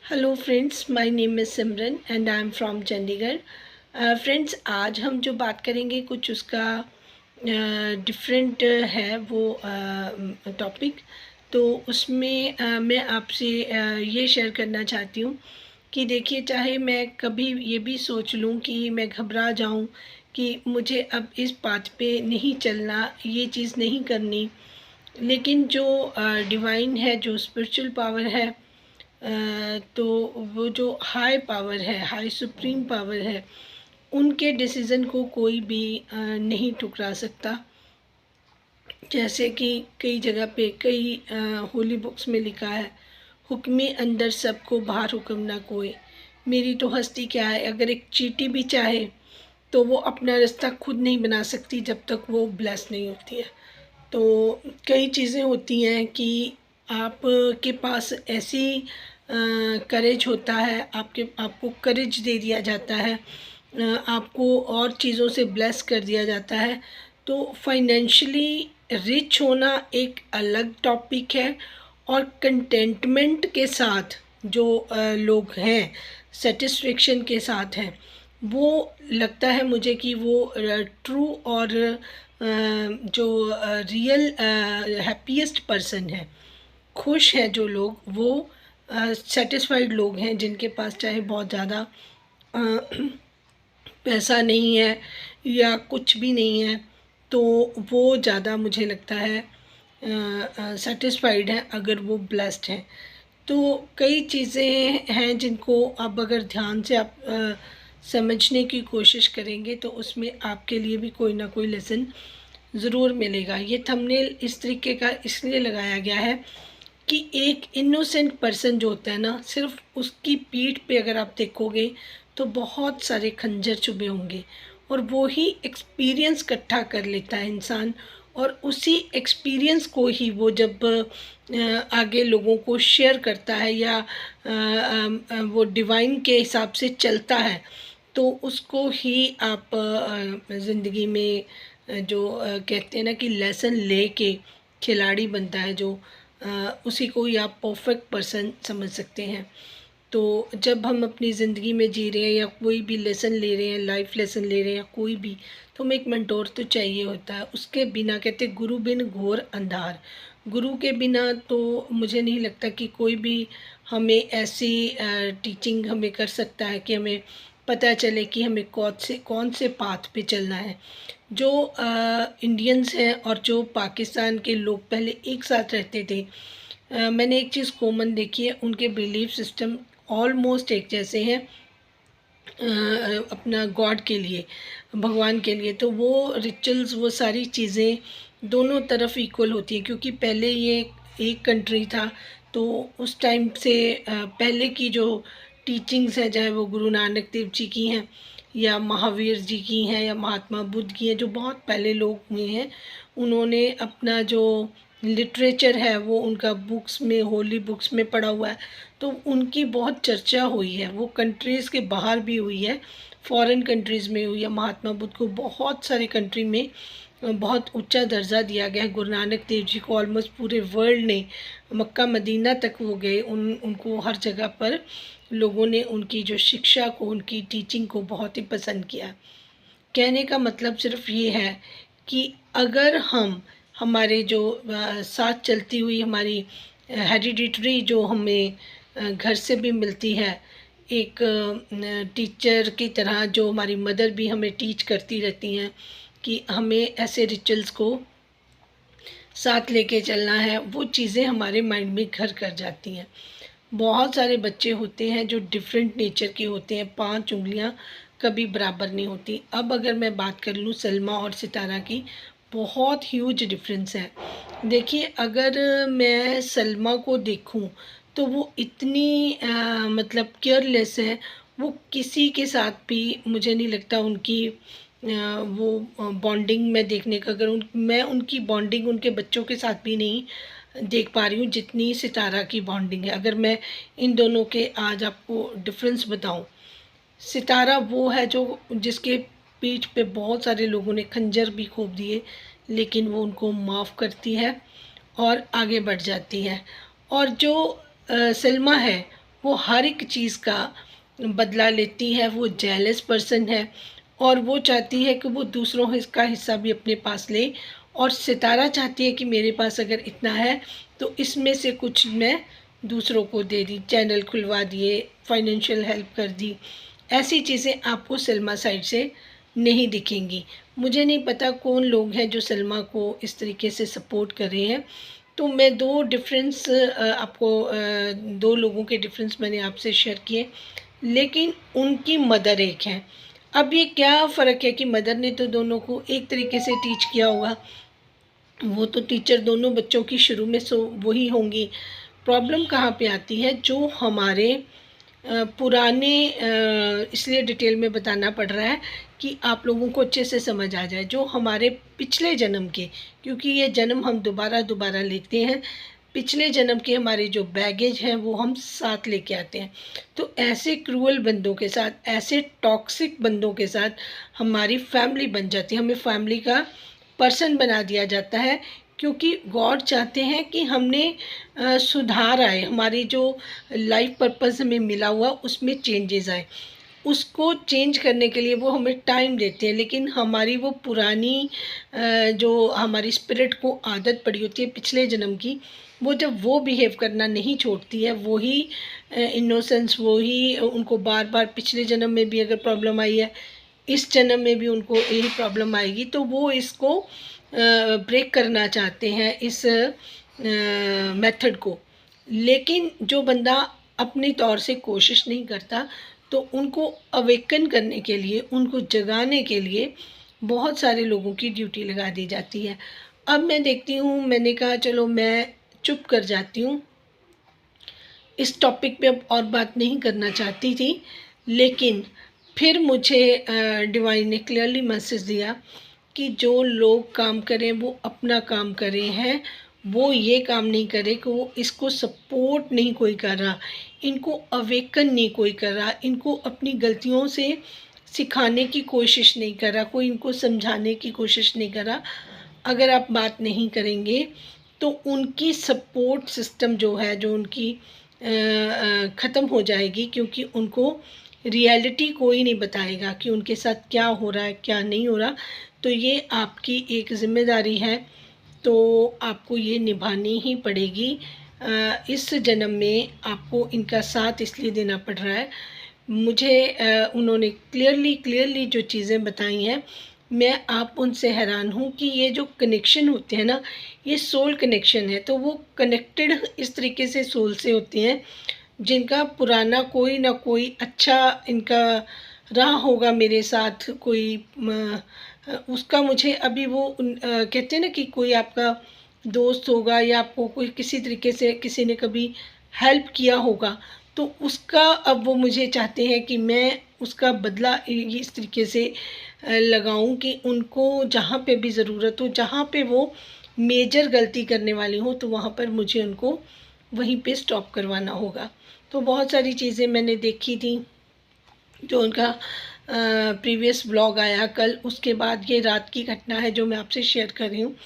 Hello friends, my name is Simran and I am from Chandigarh. Friends, आज हम जो बात करेंगे कुछ उसका डिफरेंट है वो टॉपिक। तो उसमें मैं आपसे ये शेयर करना चाहती हूँ कि देखिए, चाहे मैं कभी ये भी सोच लूँ कि मैं घबरा जाऊँ कि मुझे अब इस पाथ पे नहीं चलना, ये चीज़ नहीं करनी, लेकिन जो डिवाइन है, जो स्पिरिचुअल पावर है, तो वो जो हाई पावर है, हाई सुप्रीम पावर है, उनके डिसीज़न को कोई भी नहीं ठुकरा सकता। जैसे कि कई जगह पे कई होली बुक्स में लिखा है, हुक्मे अंदर सबको बाहर हुक्म ना कोई। मेरी तो हस्ती क्या है, अगर एक चींटी भी चाहे तो वो अपना रास्ता खुद नहीं बना सकती जब तक वो ब्लेस नहीं होती है। तो कई चीज़ें होती हैं कि आप के पास ऐसी करेज होता है, आपको करेज दे दिया जाता है, आपको और चीज़ों से ब्लेस कर दिया जाता है। तो फाइनेंशियली रिच होना एक अलग टॉपिक है, और कंटेंटमेंट के साथ जो लोग हैं, सेटिस्फेक्शन के साथ हैं, वो लगता है मुझे कि वो ट्रू और जो रियल हैप्पीएस्ट पर्सन है, खुश हैं जो लोग, वो सेटिस्फाइड लोग हैं, जिनके पास चाहे बहुत ज़्यादा पैसा नहीं है या कुछ भी नहीं है, तो वो ज़्यादा मुझे लगता है सेटिस्फाइड हैं अगर वो ब्लेस्ड हैं। तो कई चीज़ें हैं जिनको अब अगर ध्यान से आप समझने की कोशिश करेंगे तो उसमें आपके लिए भी कोई ना कोई लेसन ज़रूर मिलेगा। ये थंबनेल इस तरीके का इसलिए लगाया गया है कि एक इनोसेंट पर्सन जो होता है ना, सिर्फ उसकी पीठ पे अगर आप देखोगे तो बहुत सारे खंजर चुभे होंगे, और वो ही एक्सपीरियंस इकट्ठा कर लेता है इंसान, और उसी एक्सपीरियंस को ही वो जब आगे लोगों को शेयर करता है या वो डिवाइन के हिसाब से चलता है, तो उसको ही आप ज़िंदगी में जो कहते हैं ना कि लेसन लेके खिलाड़ी बनता है जो, उसी को ही आप परफेक्ट पर्सन समझ सकते हैं। तो जब हम अपनी ज़िंदगी में जी रहे हैं या कोई भी लेसन ले रहे हैं, लाइफ लेसन ले रहे हैं या कोई भी, तो हमें एक मेंटोर तो चाहिए होता है। उसके बिना, कहते गुरु बिन घोर अंधार, गुरु के बिना तो मुझे नहीं लगता कि कोई भी हमें ऐसी टीचिंग हमें कर सकता है कि हमें पता चले कि हमें कौन से पाथ पे चलना है। जो इंडियंस हैं और जो पाकिस्तान के लोग पहले एक साथ रहते थे, मैंने एक चीज़ कॉमन देखी है, उनके बिलीफ सिस्टम ऑलमोस्ट एक जैसे हैं अपना गॉड के लिए, भगवान के लिए। तो वो रिचुअल्स, वो सारी चीज़ें दोनों तरफ इक्वल होती हैं, क्योंकि पहले ये एक कंट्री था, तो उस टाइम से पहले की जो टीचिंग्स हैं, चाहे वो गुरु नानक देव जी की हैं या महावीर जी की हैं या महात्मा बुद्ध की हैं, जो बहुत पहले लोग हुए हैं, उन्होंने अपना जो लिटरेचर है वो उनका बुक्स में, होली बुक्स में पढ़ा हुआ है। तो उनकी बहुत चर्चा हुई है, वो कंट्रीज़ के बाहर भी हुई है, फॉरेन कंट्रीज़ में हुई है। महात्मा बुद्ध को बहुत सारी कंट्री में बहुत ऊंचा दर्जा दिया गया है। गुरु नानक देव जी को ऑलमोस्ट पूरे वर्ल्ड ने, मक्का मदीना तक वो गए, उनको हर जगह पर लोगों ने उनकी जो शिक्षा को, उनकी टीचिंग को बहुत ही पसंद किया। कहने का मतलब सिर्फ ये है कि अगर हम हमारे जो साथ चलती हुई हमारी हेरिडिटरी जो हमें घर से भी मिलती है, एक टीचर की तरह जो हमारी मदर भी हमें टीच करती रहती हैं कि हमें ऐसे रिचुअल्स को साथ लेके चलना है, वो चीज़ें हमारे माइंड में घर कर जाती हैं। बहुत सारे बच्चे होते हैं जो डिफरेंट नेचर के होते हैं, 5 उँगलियाँ कभी बराबर नहीं होती। अब अगर मैं बात कर लूँ सलमा और सितारा की, बहुत ह्यूज डिफरेंस है। देखिए, अगर मैं सलमा को देखूं तो वो इतनी मतलब केयरलेस है, वो किसी के साथ भी मुझे नहीं लगता उनकी वो बॉन्डिंग में देखने का, अगर मैं उनकी बॉन्डिंग उनके बच्चों के साथ भी नहीं देख पा रही हूँ जितनी सितारा की बॉन्डिंग है। अगर मैं इन दोनों के आज आपको डिफरेंस बताऊँ, सितारा वो है जो जिसके पीठ पे बहुत सारे लोगों ने खंजर भी खूब दिए, लेकिन वो उनको माफ़ करती है और आगे बढ़ जाती है। और जो सलमा है, वो हर एक चीज़ का बदला लेती है, वो जेलस पर्सन है और वो चाहती है कि वो दूसरों का हिस्सा भी अपने पास ले। और सितारा चाहती है कि मेरे पास अगर इतना है तो इसमें से कुछ मैं दूसरों को दे दी, चैनल खुलवा दिए, फाइनेंशियल हेल्प कर दी। ऐसी चीज़ें आपको सलमा साइड से नहीं दिखेंगी। मुझे नहीं पता कौन लोग हैं जो सलमा को इस तरीके से सपोर्ट कर रहे हैं। तो मैं दो लोगों के डिफरेंस मैंने आपसे शेयर किए, लेकिन उनकी मदर एक है। अब ये क्या फ़र्क है कि मदर ने तो दोनों को एक तरीके से टीच किया होगा, वो तो टीचर दोनों बच्चों की शुरू में वही होंगी। प्रॉब्लम कहाँ पे आती है, जो हमारे पुराने, इसलिए डिटेल में बताना पड़ रहा है कि आप लोगों को अच्छे से समझ आ जाए, जो हमारे पिछले जन्म के, क्योंकि ये जन्म हम दोबारा दोबारा लेते हैं, पिछले जन्म के हमारे जो बैगेज हैं वो हम साथ लेके आते हैं। तो ऐसे क्रूअल बंदों के साथ, ऐसे टॉक्सिक बंदों के साथ हमारी फैमिली बन जाती है, हमें फैमिली का पर्सन बना दिया जाता है, क्योंकि गॉड चाहते हैं कि हमने सुधार आए, हमारी जो लाइफ पर्पस हमें मिला हुआ उसमें चेंजेस आए। उसको चेंज करने के लिए वो हमें टाइम देते हैं, लेकिन हमारी वो पुरानी जो हमारी स्पिरिट को आदत पड़ी होती है पिछले जन्म की, वो जब वो बिहेव करना नहीं छोड़ती है, वही इनोसेंस, वही उनको बार बार पिछले जन्म में भी अगर प्रॉब्लम आई है, इस जन्म में भी उनको यही प्रॉब्लम आएगी, तो वो इसको ब्रेक करना चाहते हैं, इस मेथड को। लेकिन जो बंदा अपने तौर से कोशिश नहीं करता, तो उनको अवेकन करने के लिए, उनको जगाने के लिए बहुत सारे लोगों की ड्यूटी लगा दी जाती है। अब मैं देखती हूँ, मैंने कहा चलो मैं चुप कर जाती हूँ, इस टॉपिक पे अब और बात नहीं करना चाहती थी, लेकिन फिर मुझे डिवाइन ने क्लियरली मैसेज दिया कि जो लोग काम करें वो अपना काम करें हैं, वो ये काम नहीं करे कि वो इसको सपोर्ट नहीं कोई कर रहा, इनको अवेकन नहीं कोई कर रहा, इनको अपनी गलतियों से सिखाने की कोशिश नहीं कर रहा, कोई इनको समझाने की कोशिश नहीं कर रहा। अगर आप बात नहीं करेंगे तो उनकी सपोर्ट सिस्टम जो है, जो उनकी ख़त्म हो जाएगी, क्योंकि उनको रियलिटी कोई नहीं बताएगा कि उनके साथ क्या हो रहा है, क्या नहीं हो रहा। तो ये आपकी एक ज़िम्मेदारी है, तो आपको ये निभानी ही पड़ेगी। इस जन्म में आपको इनका साथ इसलिए देना पड़ रहा है। मुझे उन्होंने क्लियरली जो चीज़ें बताई हैं, मैं आप उनसे हैरान हूँ कि ये जो कनेक्शन होते हैं ना, ये सोल कनेक्शन है। तो वो कनेक्टेड इस तरीके से सोल से होते हैं जिनका पुराना कोई ना कोई अच्छा इनका रहा होगा मेरे साथ, कोई उसका मुझे अभी वो कहते हैं ना कि कोई आपका दोस्त होगा या आपको कोई किसी तरीके से किसी ने कभी हेल्प किया होगा, तो उसका अब वो मुझे चाहते हैं कि मैं उसका बदला इस तरीके से लगाऊं कि उनको जहाँ पे भी ज़रूरत हो, जहाँ पे वो मेजर गलती करने वाली हो, तो वहाँ पर मुझे उनको वहीं पे स्टॉप करवाना होगा। तो बहुत सारी चीज़ें मैंने देखी थी, जो उनका प्रीवियस ब्लॉग आया कल, उसके बाद ये रात की घटना है जो मैं आपसे शेयर कर रही हूँ।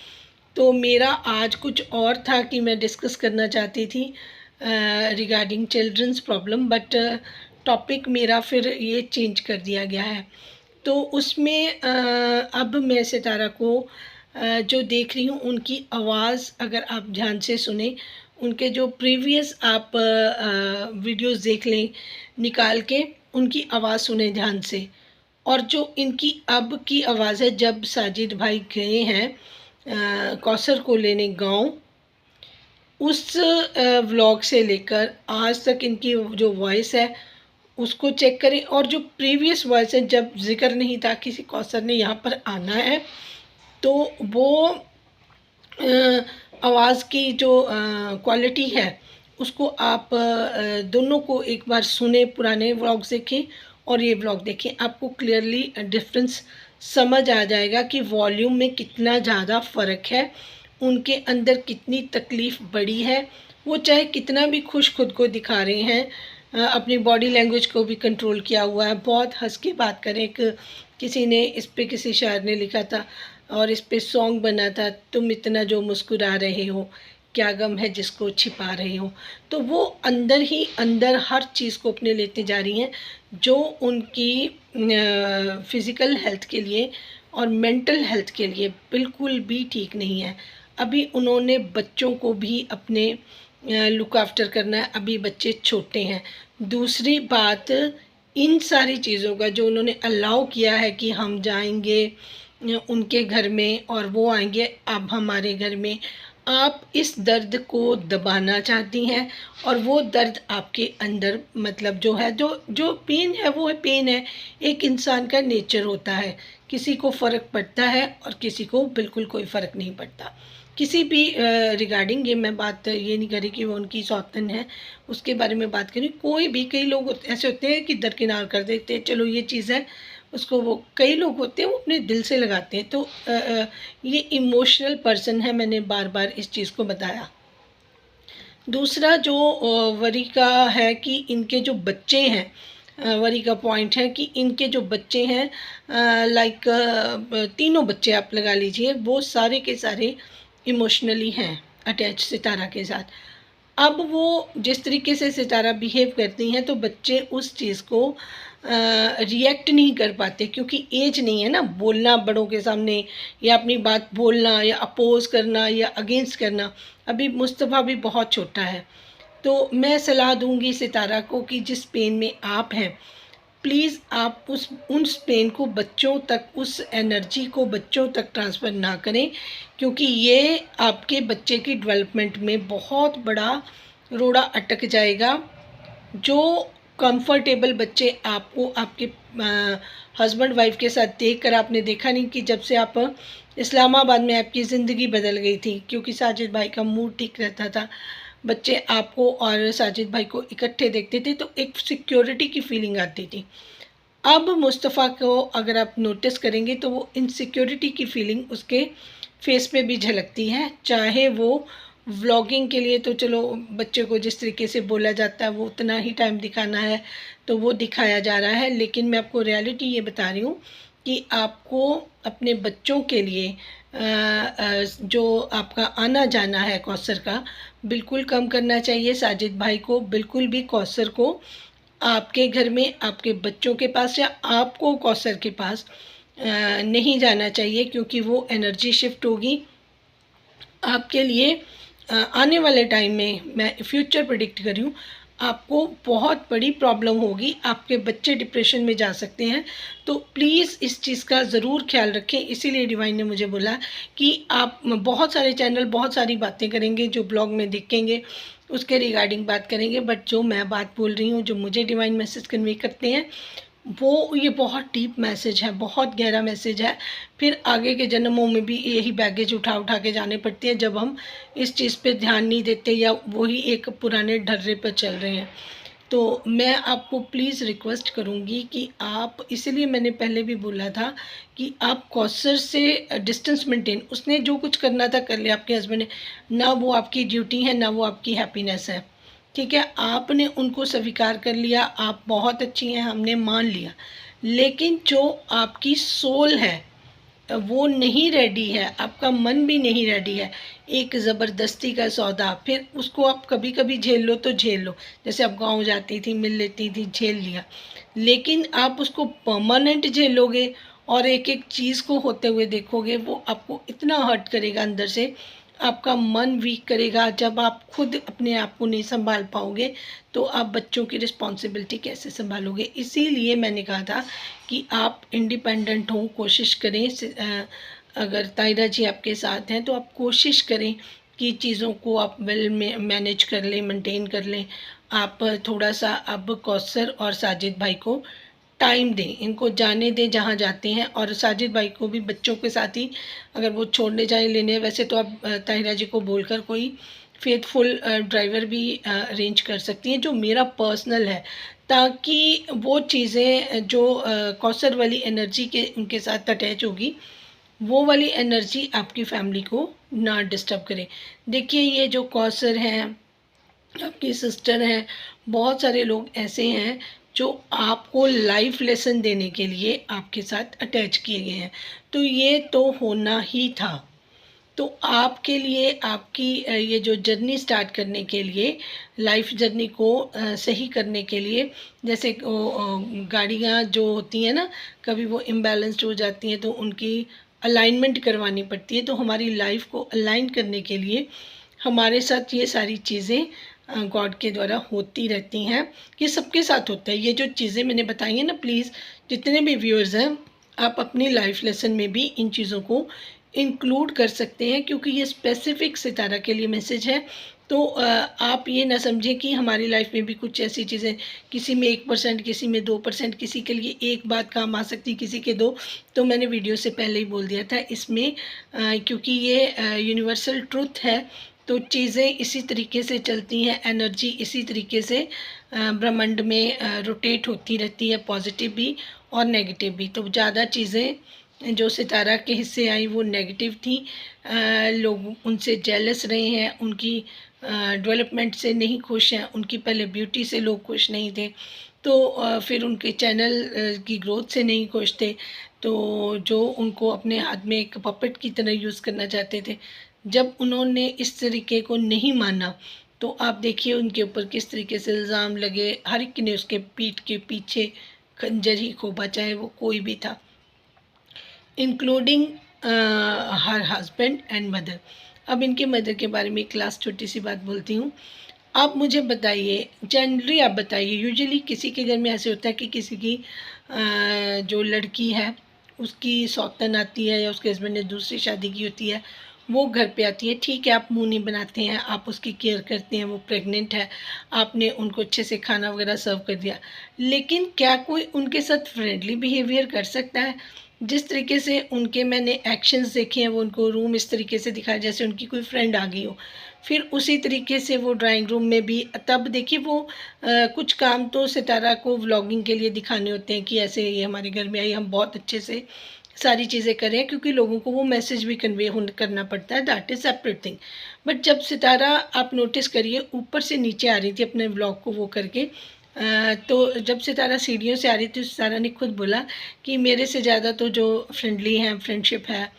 तो मेरा आज कुछ और था कि मैं डिस्कस करना चाहती थी regarding children's problem, but topic मेरा फिर ये चेंज कर दिया गया है। तो उसमें अब मैं सितारा को जो देख रही हूँ, उनकी आवाज़ अगर आप ध्यान से सुने, उनके जो प्रीवियस आप वीडियोस देख लें निकाल के, उनकी आवाज़ सुने ध्यान से। और जो इनकी अब की आवाज़ है, जब साजिद भाई गए हैं कौसर को लेने गांव, उस व्लॉग से लेकर आज तक इनकी जो वॉइस है उसको चेक करें। और जो प्रीवियस वॉइस है, जब जिक्र नहीं था किसी कौसर ने यहाँ पर आना है, तो वो आवाज़ की जो क्वालिटी है उसको आप दोनों को एक बार सुने, पुराने व्लॉग्स देखें और ये व्लॉग देखें, आपको क्लियरली डिफरेंस समझ आ जाएगा कि वॉल्यूम में कितना ज़्यादा फ़र्क है, उनके अंदर कितनी तकलीफ़ बड़ी है। वो चाहे कितना भी खुश खुद को दिखा रहे हैं, अपनी बॉडी लैंग्वेज को भी कंट्रोल किया हुआ है, बहुत हंस के बात करें। एक किसी ने इस पे, किसी शायर ने लिखा था और इस पे सॉन्ग बना था, तुम इतना जो मुस्कुरा रहे हो, क्या गम है जिसको छिपा रहे हो। तो वो अंदर ही अंदर हर चीज़ को अपने लेते जा रही हैं, जो उनकी फ़िज़िकल हेल्थ के लिए और मेंटल हेल्थ के लिए बिल्कुल भी ठीक नहीं है। अभी उन्होंने बच्चों को भी अपने लुक आफ्टर करना है, अभी बच्चे छोटे हैं। दूसरी बात, इन सारी चीज़ों का जो उन्होंने अलाउ किया है कि हम जाएंगे उनके घर में और वो आएंगे अब हमारे घर में, आप इस दर्द को दबाना चाहती हैं और वो दर्द आपके अंदर मतलब जो है, जो पेन है वो है पेन है। एक इंसान का नेचर होता है, किसी को फ़र्क पड़ता है और किसी को बिल्कुल कोई फ़र्क नहीं पड़ता। किसी भी रिगार्डिंग ये मैं बात ये नहीं करी कि वो उनकी सौतन है, उसके बारे में बात करी। कोई भी, कई लोग ऐसे होते हैं कि दरकिनार कर देते हैं, चलो ये चीज़ है उसको, वो कई लोग होते हैं वो अपने दिल से लगाते हैं। तो ये इमोशनल पर्सन है, मैंने बार बार इस चीज़ को बताया। दूसरा जो वरी का है कि इनके जो बच्चे हैं, वरी का पॉइंट है कि इनके जो बच्चे हैं, लाइक तीनों बच्चे आप लगा लीजिए, वो सारे के सारे इमोशनली हैं अटैच सितारा के साथ। अब वो जिस तरीके से सितारा बिहेव करती हैं तो बच्चे उस चीज़ को रिएक्ट नहीं कर पाते, क्योंकि एज नहीं है ना बोलना बड़ों के सामने, या अपनी बात बोलना या अपोज करना या अगेंस्ट करना। अभी मुस्तफ़ा भी बहुत छोटा है। तो मैं सलाह दूंगी सितारा को कि जिस पेन में आप हैं, प्लीज़ आप उस पेन को बच्चों तक, उस एनर्जी को बच्चों तक ट्रांसफ़र ना करें, क्योंकि ये आपके बच्चे की डेवलपमेंट में बहुत बड़ा रोड़ा अटक जाएगा। जो कंफर्टेबल बच्चे आपको आपके हस्बैंड वाइफ के साथ देखकर आपने देखा नहीं कि जब से आप इस्लामाबाद में आपकी ज़िंदगी बदल गई थी, क्योंकि साजिद भाई का मूड ठीक रहता था, बच्चे आपको और साजिद भाई को इकट्ठे देखते थे तो एक सिक्योरिटी की फीलिंग आती थी। अब मुस्तफ़ा को अगर आप नोटिस करेंगे तो वो इनसिक्योरिटी की फीलिंग उसके फेस पे भी झलकती है। चाहे वो व्लॉगिंग के लिए, तो चलो बच्चे को जिस तरीके से बोला जाता है वो उतना ही टाइम दिखाना है तो वो दिखाया जा रहा है, लेकिन मैं आपको रियलिटी ये बता रही हूँ कि आपको अपने बच्चों के लिए जो आपका आना जाना है कौसर का, बिल्कुल कम करना चाहिए। साजिद भाई को बिल्कुल भी कौसर को आपके घर में आपके बच्चों के पास या आपको कौसर के पास नहीं जाना चाहिए, क्योंकि वो एनर्जी शिफ्ट होगी आपके लिए। आने वाले टाइम में मैं फ्यूचर प्रेडिक्ट कर रही हूँ, आपको बहुत बड़ी प्रॉब्लम होगी, आपके बच्चे डिप्रेशन में जा सकते हैं। तो प्लीज़ इस चीज़ का ज़रूर ख्याल रखें। इसीलिए डिवाइन ने मुझे बोला कि आप बहुत सारे चैनल बहुत सारी बातें करेंगे, जो ब्लॉग में देखेंगे उसके रिगार्डिंग बात करेंगे, बट जो मैं बात बोल रही हूँ, जो मुझे डिवाइन मैसेज कन्वे करते हैं, वो ये बहुत डीप मैसेज है, बहुत गहरा मैसेज है। फिर आगे के जन्मों में भी यही बैगेज उठा उठा के जाने पड़ते हैं जब हम इस चीज़ पे ध्यान नहीं देते या वही एक पुराने ढर्रे पर चल रहे हैं। तो मैं आपको प्लीज़ रिक्वेस्ट करूँगी कि आप, इसीलिए मैंने पहले भी बोला था कि आप कौसर से डिस्टेंस मेंटेन, उसने जो कुछ करना था कर लिया आपके हस्बैंड ने, ना वो आपकी ड्यूटी है ना वो आपकी हैप्पीनेस है, ठीक है। आपने उनको स्वीकार कर लिया, आप बहुत अच्छी हैं, हमने मान लिया, लेकिन जो आपकी सोल है वो नहीं रेडी है, आपका मन भी नहीं रेडी है। एक ज़बरदस्ती का सौदा, फिर उसको आप कभी कभी झेल लो तो झेल लो, जैसे आप गांव जाती थी मिल लेती थी, झेल लिया, लेकिन आप उसको परमानेंट झेलोगे और एक एक चीज़ को होते हुए देखोगे, वो आपको इतना हर्ट करेगा अंदर से, आपका मन वीक करेगा। जब आप खुद अपने आप को नहीं संभाल पाओगे तो आप बच्चों की रिस्पॉन्सिबिलिटी कैसे संभालोगे। इसीलिए मैंने कहा था कि आप इंडिपेंडेंट हों, कोशिश करें। अगर तायरा जी आपके साथ हैं तो आप कोशिश करें कि चीज़ों को आप वेल में मैनेज कर लें, मेंटेन कर लें। आप थोड़ा सा अब कौसर और साजिद भाई को टाइम दें, इनको जाने दें जहाँ जाते हैं, और साजिद भाई को भी बच्चों के साथ ही अगर वो छोड़ने जाए लेने, वैसे तो आप ताहिरा जी को बोलकर कोई फेथफुल ड्राइवर भी अरेंज कर सकती हैं, जो मेरा पर्सनल है, ताकि वो चीज़ें जो कौसर वाली एनर्जी के उनके साथ अटैच होगी, वो वाली एनर्जी आपकी फैमिली को ना डिस्टर्ब करे। देखिए ये जो कौसर हैं, आपकी सिस्टर हैं, बहुत सारे लोग ऐसे हैं जो आपको लाइफ लेसन देने के लिए आपके साथ अटैच किए गए हैं, तो ये तो होना ही था। तो आपके लिए आपकी ये जो जर्नी स्टार्ट करने के लिए, लाइफ जर्नी को सही करने के लिए, जैसे गाड़ियाँ जो होती हैं ना, कभी वो इम्बैलेंस्ड हो जाती हैं तो उनकी अलाइनमेंट करवानी पड़ती है। तो हमारी लाइफ को अलाइन करने के लिए हमारे साथ ये सारी चीज़ें गॉड के द्वारा होती रहती हैं। ये सबके साथ होता है। ये जो चीज़ें मैंने बताई हैं ना, प्लीज़ जितने भी व्यूअर्स हैं, आप अपनी लाइफ लेसन में भी इन चीज़ों को इंक्लूड कर सकते हैं, क्योंकि ये स्पेसिफिक सितारा के लिए मैसेज है। तो आप ये ना समझें कि हमारी लाइफ में भी कुछ ऐसी चीज़ें, किसी में 1%, किसी में 2%, किसी के लिए एक बात काम आ सकती है, किसी के दो। तो मैंने वीडियो से पहले ही बोल दिया था इसमें, क्योंकि ये यूनिवर्सल ट्रुथ है, तो चीज़ें इसी तरीके से चलती हैं, एनर्जी इसी तरीके से ब्रह्मांड में रोटेट होती रहती है, पॉजिटिव भी और नेगेटिव भी। तो ज़्यादा चीज़ें जो सितारा के हिस्से आई वो नेगेटिव थी। लोग उनसे जेलस रहे हैं, उनकी डेवलपमेंट से नहीं खुश हैं, उनकी पहले ब्यूटी से लोग खुश नहीं थे, तो फिर उनके चैनल की ग्रोथ से नहीं खुश थे, तो जो उनको अपने हाथ में एक पपेट की तरह यूज़ करना चाहते थे, जब उन्होंने इस तरीके को नहीं माना, तो आप देखिए उनके ऊपर किस तरीके से इल्ज़ाम लगे। हर एक ने उसके पीठ के पीछे खंजर ही खोपा, चाहे वो कोई भी था, including her husband and mother. अब इनके मदर के बारे में एक लास्ट छोटी सी बात बोलती हूँ। आप मुझे बताइए, जनरली आप बताइए, यूजुअली किसी के घर में ऐसे होता है कि किसी की जो लड़की है उसकी सौतन आती है, या उसके हस्बैंड ने दूसरी शादी की होती है, वो घर पे आती है। ठीक है, आप मुँह नहीं बनाते हैं, आप उसकी केयर करते हैं, वो प्रेग्नेंट है, आपने उनको अच्छे से खाना वगैरह सर्व कर दिया, लेकिन क्या कोई उनके साथ फ्रेंडली बिहेवियर कर सकता है? जिस तरीके से उनके मैंने एक्शंस देखे हैं, वो उनको रूम इस तरीके से दिखाया जैसे उनकी कोई फ्रेंड आ गई हो, फिर उसी तरीके से वो ड्राइंग रूम में भी, तब देखिए वो कुछ काम तो सितारा को व्लॉगिंग के लिए दिखाने होते हैं कि ऐसे ये हमारे घर में आई, हम बहुत अच्छे से सारी चीज़ें करें, क्योंकि लोगों को वो मैसेज भी कन्वे करना पड़ता है, that is separate thing. But जब सितारा, आप नोटिस करिए, ऊपर से नीचे आ रही थी अपने व्लॉग को वो करके, तो जब सितारा सीढ़ियों से आ रही थी, सितारा ने खुद बोला कि मेरे से ज़्यादा तो जो फ्रेंडली हैं, फ्रेंडशिप है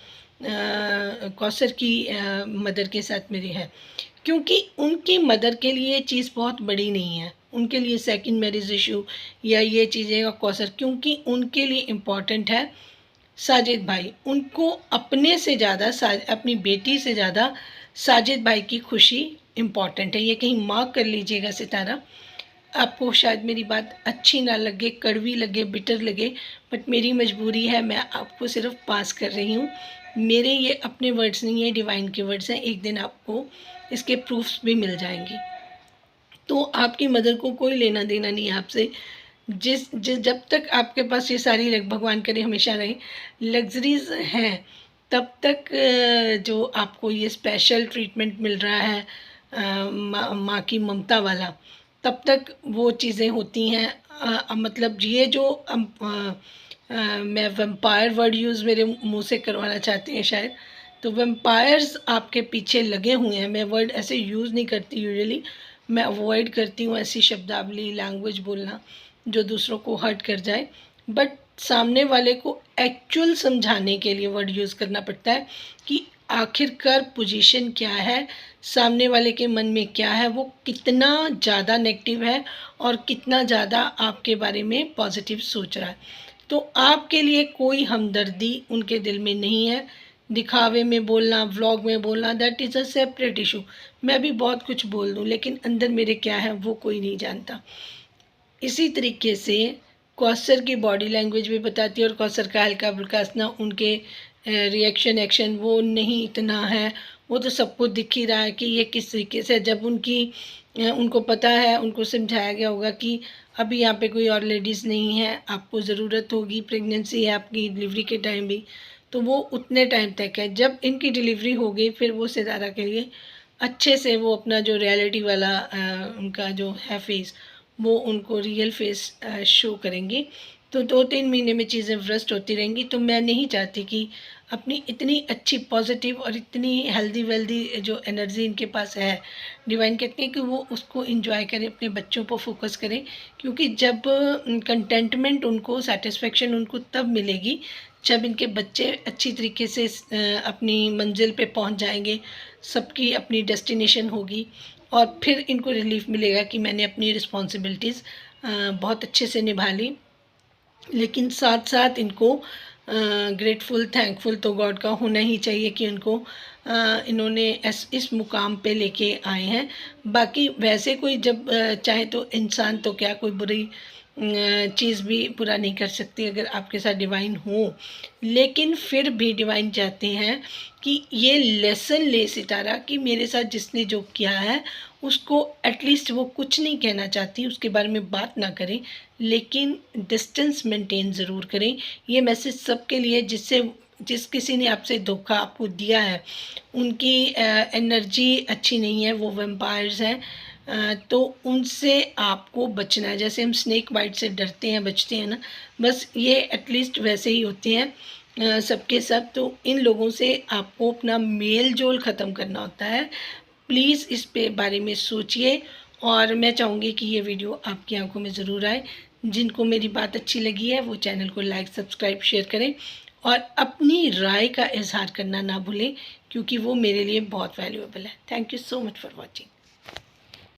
कौसर की मदर के साथ मेरी है, क्योंकि उनकी मदर के लिए ये चीज़ बहुत बड़ी नहीं है। उनके लिए सेकंड मैरिज इशू या ये चीज़ें का कौसर, क्योंकि उनके लिए इम्पॉर्टेंट है साजिद भाई। उनको अपने से ज़्यादा, अपनी बेटी से ज़्यादा साजिद भाई की खुशी इम्पॉर्टेंट है। ये कहीं मार्क कर लीजिएगा सितारा। आपको शायद मेरी बात अच्छी ना लगे, कड़वी लगे, बिटर लगे, बट मेरी मजबूरी है, मैं आपको सिर्फ पास कर रही हूँ। मेरे ये अपने वर्ड्स नहीं है, डिवाइन के वर्ड्स हैं। एक दिन आपको इसके प्रूफ्स भी मिल जाएंगे। तो आपकी मदर को कोई लेना देना नहीं है आपसे। जिस जिस जब तक आपके पास ये सारी, भगवान करे हमेशा रहे, लग्जरीज हैं, तब तक जो आपको ये स्पेशल ट्रीटमेंट मिल रहा है, माँ की ममता वाला, तब तक वो चीज़ें होती हैं। मतलब ये जो मैं वेम्पायर वर्ड यूज़ मेरे मुंह से करवाना चाहती हैं शायद, तो वेम्पायर्स आपके पीछे लगे हुए हैं। मैं वर्ड ऐसे यूज़ नहीं करती यूजुअली, मैं अवॉइड करती हूँ ऐसी शब्दावली, लैंग्वेज बोलना जो दूसरों को हर्ट कर जाए, बट सामने वाले को एक्चुअल समझाने के लिए वर्ड यूज़ करना पड़ता है कि आखिरकार पोजीशन क्या है, सामने वाले के मन में क्या है, वो कितना ज़्यादा नेगेटिव है और कितना ज़्यादा आपके बारे में पॉजिटिव सोच रहा है। तो आपके लिए कोई हमदर्दी उनके दिल में नहीं है। दिखावे में बोलना, व्लॉग में बोलना, that is a separate issue. मैं भी बहुत कुछ बोल दूँ, लेकिन अंदर मेरे क्या है वो कोई नहीं जानता। इसी तरीके से कौसर की बॉडी लैंग्वेज भी बताती है, और कौसर का हल्का फुल्का हंसना, उनके रिएक्शन एक्शन वो नहीं इतना है, वो तो सबको दिख ही रहा है कि ये किस तरीके से, जब उनको पता है, उनको समझाया गया होगा कि अभी यहाँ पे कोई और लेडीज़ नहीं है, आपको ज़रूरत होगी, प्रेगनेंसी है आपकी, डिलीवरी के टाइम भी, तो वो उतने टाइम तक है। जब इनकी डिलीवरी हो गई, फिर वो सितारा के लिए अच्छे से वो अपना जो रियलिटी वाला उनका जो है फेस, वो उनको रियल फेस शो करेंगे। तो 2-3 महीने में चीज़ें वर्स्ट होती रहेंगी। तो मैं नहीं चाहती कि अपनी इतनी अच्छी पॉजिटिव और इतनी हेल्दी वेल्दी जो एनर्जी इनके पास है, डिवाइन कहते हैं कि वो उसको एंजॉय करें, अपने बच्चों पर फोकस करें। क्योंकि जब कंटेंटमेंट उनको, सेटिस्फेक्शन उनको तब मिलेगी जब इनके बच्चे अच्छी तरीके से अपनी मंजिल पे पहुंच जाएंगे, सबकी अपनी डेस्टिनेशन होगी, और फिर इनको रिलीफ मिलेगा कि मैंने अपनी रिस्पॉन्सिबिलिटीज़ बहुत अच्छे से निभा ली। लेकिन साथ साथ इनको ग्रेटफुल, थैंकफुल तो गॉड का होना ही चाहिए कि उनको इन्होंने इस मुकाम पे लेके आए हैं। बाकी वैसे कोई जब चाहे तो इंसान तो क्या कोई बुरी चीज़ भी बुरा नहीं कर सकती अगर आपके साथ डिवाइन हो। लेकिन फिर भी डिवाइन चाहते हैं कि ये लेसन ले सितारा कि मेरे साथ जिसने जो किया है उसको एटलीस्ट, वो कुछ नहीं कहना चाहती, उसके बारे में बात ना करें, लेकिन डिस्टेंस मेंटेन ज़रूर करें। ये मैसेज सबके लिए जिस किसी ने आपसे धोखा आपको दिया है, उनकी एनर्जी अच्छी नहीं है, वो वैम्पायर्स हैं। तो उनसे आपको बचना है। जैसे हम स्नेक बाइट से डरते हैं, बचते हैं ना, बस ये एटलीस्ट वैसे ही होते हैं सबके सब। तो इन लोगों से आपको अपना मेल जोल ख़त्म करना होता है। प्लीज़ इस पे बारे में सोचिए, और मैं चाहूँगी कि ये वीडियो आपकी आंखों में ज़रूर आए। जिनको मेरी बात अच्छी लगी है वो चैनल को लाइक, सब्सक्राइब, शेयर करें, और अपनी राय का इजहार करना ना भूलें, क्योंकि वो मेरे लिए बहुत वैल्यूएबल है। Thank you so much for watching.